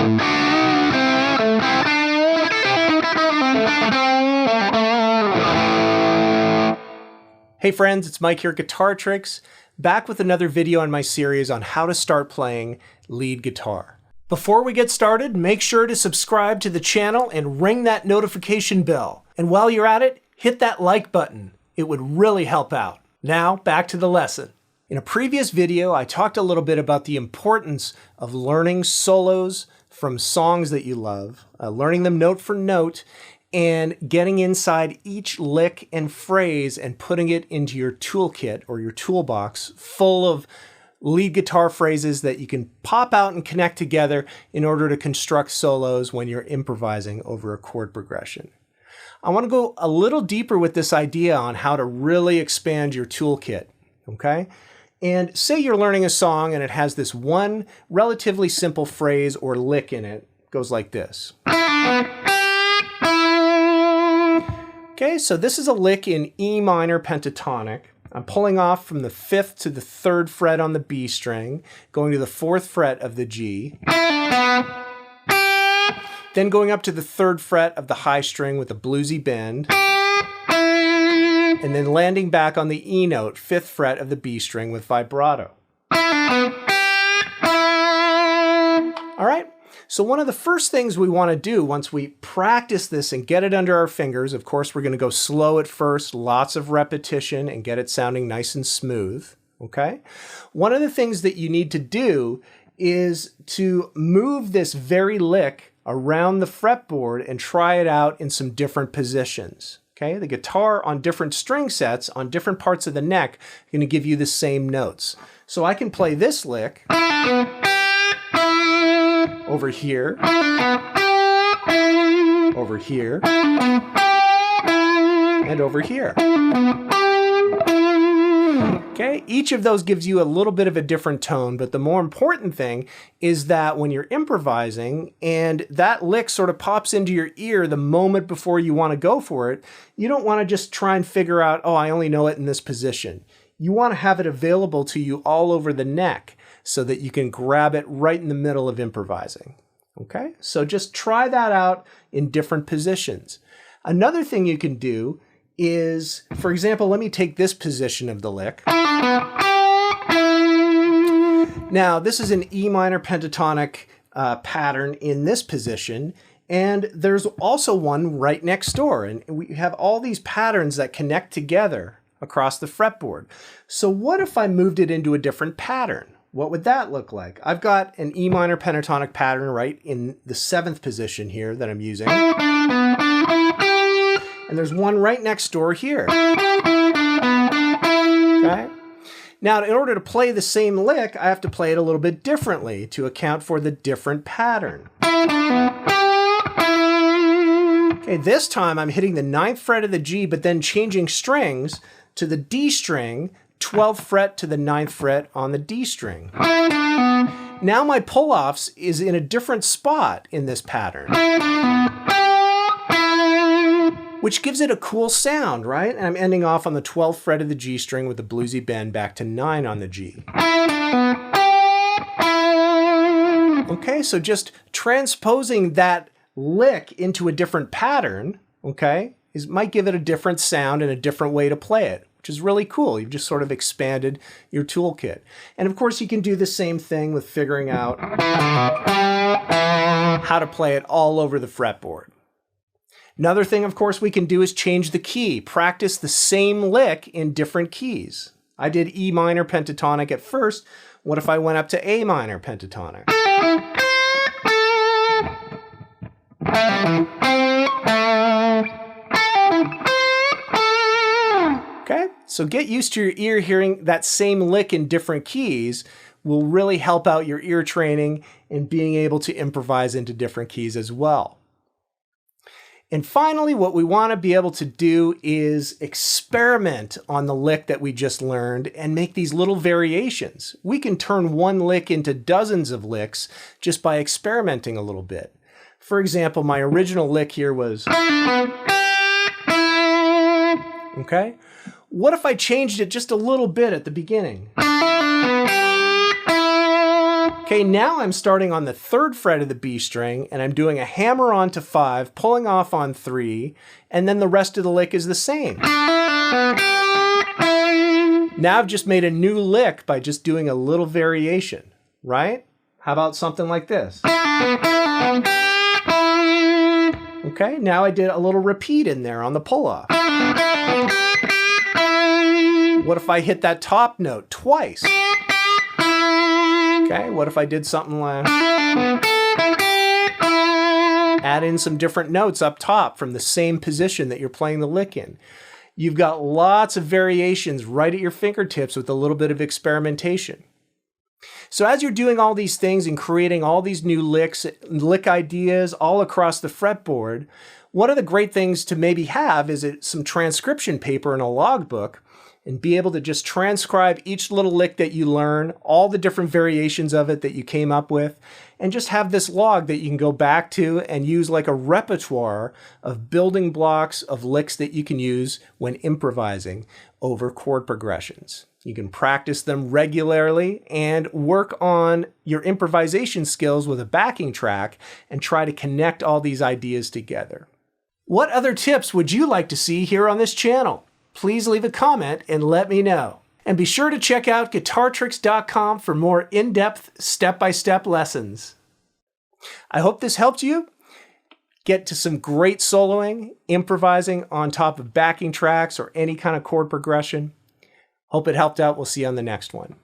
Hey friends, it's Mike here at Guitar Tricks, back with another video on my series on how to start playing lead guitar. Before we get started, make sure to subscribe to the channel and ring that notification bell. And while you're at it, hit that like button. It would really help out. Now, back to the lesson. In a previous video, I talked a little bit about the importance of learning solos from songs that you love, learning them note for note, and getting inside each lick and phrase and putting it into your toolkit or your toolbox full of lead guitar phrases that you can pop out and connect together in order to construct solos when you're improvising over a chord progression. I want to go a little deeper with this idea on how to really expand your toolkit, okay? And say you're learning a song and it has this one relatively simple phrase or lick in it. It goes like this. Okay, so this is a lick in E minor pentatonic. I'm pulling off from the 5th to the 3rd fret on the B string, going to the 4th fret of the G, then going up to the 3rd fret of the high string with a bluesy bend, and then landing back on the E note, 5th fret of the B string with vibrato. All right. So one of the first things we want to do once we practice this and get it under our fingers, of course, we're going to go slow at first, lots of repetition, and get it sounding nice and smooth, okay? One of the things that you need to do is to move this very lick around the fretboard and try it out in some different positions, okay? The guitar on different string sets, on different parts of the neck, are going to give you the same notes. So I can play this lick over here, over here, and over here. Okay, each of those gives you a little bit of a different tone, but the more important thing is that when you're improvising and that lick sort of pops into your ear the moment before you want to go for it, you don't want to just try and figure out, oh, I only know it in this position. You want to have it available to you all over the neck so that you can grab it right in the middle of improvising. Okay, so just try that out in different positions. Another thing you can do is, for example, let me take this position of the lick. Now, this is an E minor pentatonic pattern in this position, and there's also one right next door, and we have all these patterns that connect together across the fretboard. So what if I moved it into a different pattern? What would that look like? I've got an E minor pentatonic pattern right in the 7th position here that I'm using. And there's one right next door here. Okay? Now, in order to play the same lick, I have to play it a little bit differently to account for the different pattern. Okay, this time I'm hitting the 9th fret of the G, but then changing strings to the D string, 12th fret to the 9th fret on the D string. Now my pull-offs is in a different spot in this pattern, which gives it a cool sound, right? And I'm ending off on the 12th fret of the G string with a bluesy bend back to 9 on the G. Okay, so just transposing that lick into a different pattern, okay, might give it a different sound and a different way to play it, which is really cool. You've just sort of expanded your toolkit. And of course, you can do the same thing with figuring out how to play it all over the fretboard. Another thing, of course, we can do is change the key. Practice the same lick in different keys. I did E minor pentatonic at first. What if I went up to A minor pentatonic? Okay, so get used to your ear hearing that same lick in different keys will really help out your ear training and being able to improvise into different keys as well. And finally, what we want to be able to do is experiment on the lick that we just learned and make these little variations. We can turn one lick into dozens of licks just by experimenting a little bit. For example, my original lick here was... Okay? What if I changed it just a little bit at the beginning? Okay, now I'm starting on the 3rd fret of the B string, and I'm doing a hammer on to 5, pulling off on 3, and then the rest of the lick is the same. Now I've just made a new lick by just doing a little variation, right? How about something like this? Okay, now I did a little repeat in there on the pull-off. What if I hit that top note twice? Okay, what if I did something like... Add in some different notes up top from the same position that you're playing the lick in. You've got lots of variations right at your fingertips with a little bit of experimentation. So as you're doing all these things and creating all these new lick ideas all across the fretboard, one of the great things to maybe have is some transcription paper and a logbook, and be able to just transcribe each little lick that you learn, all the different variations of it that you came up with, and just have this log that you can go back to and use like a repertoire of building blocks of licks that you can use when improvising over chord progressions. You can practice them regularly and work on your improvisation skills with a backing track and try to connect all these ideas together. What other tips would you like to see here on this channel? Please leave a comment and let me know. And be sure to check out guitartricks.com for more in-depth, step-by-step lessons. I hope this helped you get to some great soloing, improvising on top of backing tracks or any kind of chord progression. Hope it helped out. We'll see you on the next one.